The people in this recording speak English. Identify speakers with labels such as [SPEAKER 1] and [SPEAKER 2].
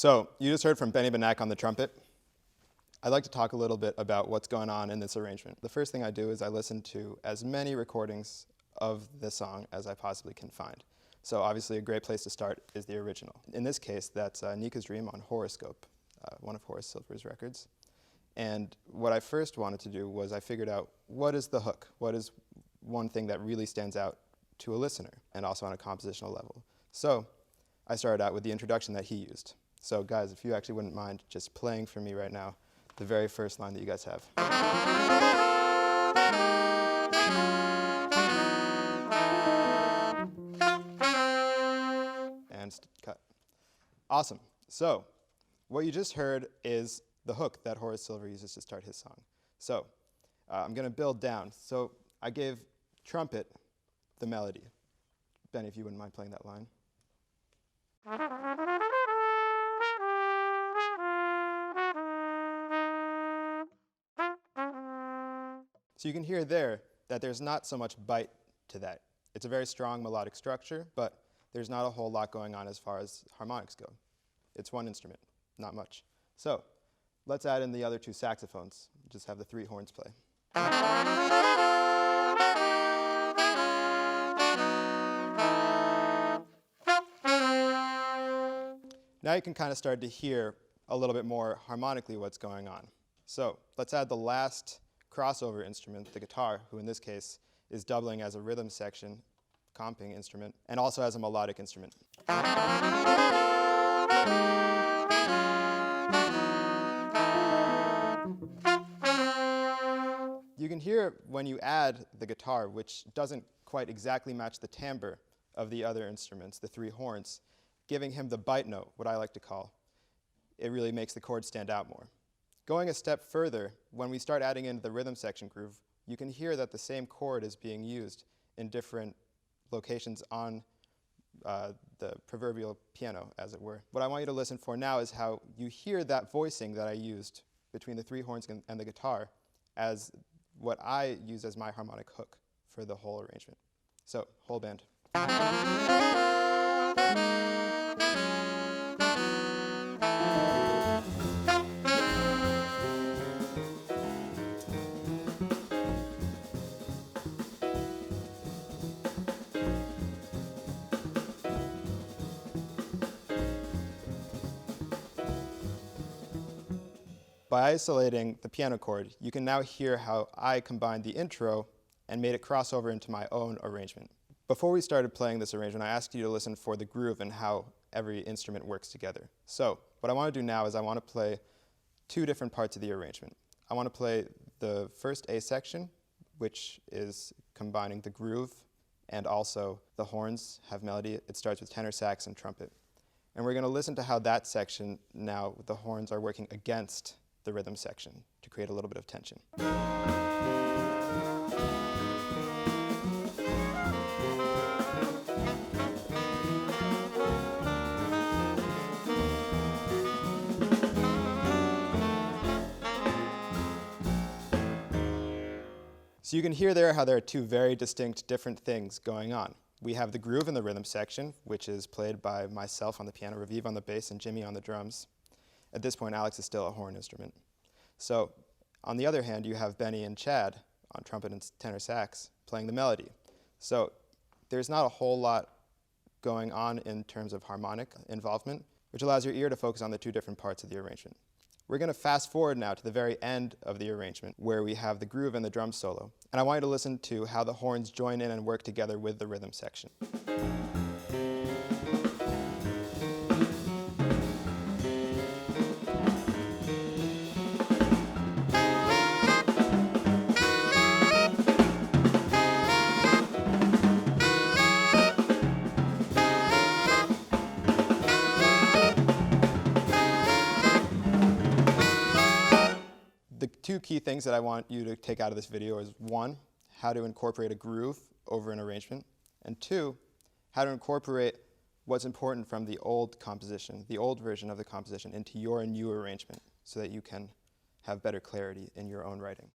[SPEAKER 1] So you just heard from Benny Benack on the trumpet. I'd like to talk a little bit about what's going on in this arrangement. The first thing I do is I listen to as many recordings of the song as I possibly can find. So obviously a great place to start is the original. In this case, that's Nica's Dream on Horoscope, one of Horace Silver's records. And what I first wanted to do was I figured out what is the hook? What is one thing that really stands out to a listener, and also on a compositional level? So I started out with the introduction that he used. So guys, if you actually wouldn't mind just playing for me right now the very first line that you guys have. And cut. Awesome. So what you just heard is the hook that Horace Silver uses to start his song. So I'm going to build down. So I gave trumpet the melody. Benny, if you wouldn't mind playing that line. So you can hear there that there's not so much bite to that. It's a very strong melodic structure, but there's not a whole lot going on as far as harmonics go. It's one instrument, not much. So let's add in the other two saxophones. Just have the three horns play. Now you can kind of start to hear a little bit more harmonically what's going on. So let's add the last crossover instrument, the guitar, who in this case is doubling as a rhythm section, comping instrument, and also as a melodic instrument. You can hear when you add the guitar, which doesn't quite exactly match the timbre of the other instruments, the three horns, giving him the bite note, what I like to call. It really makes the chord stand out more. Going a step further, when we start adding in the rhythm section groove, you can hear that the same chord is being used in different locations on the proverbial piano, as it were. What I want you to listen for now is how you hear that voicing that I used between the three horns and the guitar as what I use as my harmonic hook for the whole arrangement. So, whole band. By isolating the piano chord, you can now hear how I combined the intro and made it cross over into my own arrangement. Before we started playing this arrangement, I asked you to listen for the groove and how every instrument works together. So what I want to do now is I want to play two different parts of the arrangement. I want to play the first A section, which is combining the groove and also the horns have melody. It starts with tenor sax and trumpet. And we're going to listen to how that section now, the horns are working against the rhythm section to create a little bit of tension. So you can hear there how there are two very distinct different things going on. We have the groove in the rhythm section, which is played by myself on the piano, Raviv on the bass, and Jimmy on the drums. At this point, Alex is still a horn instrument. So on the other hand, you have Benny and Chad on trumpet and tenor sax playing the melody. So there's not a whole lot going on in terms of harmonic involvement, which allows your ear to focus on the two different parts of the arrangement. We're going to fast forward now to the very end of the arrangement, where we have the groove and the drum solo. And I want you to listen to how the horns join in and work together with the rhythm section. The two key things that I want you to take out of this video is one, how to incorporate a groove over an arrangement, and two, how to incorporate what's important from the old composition, the old version of the composition, into your new arrangement so that you can have better clarity in your own writing.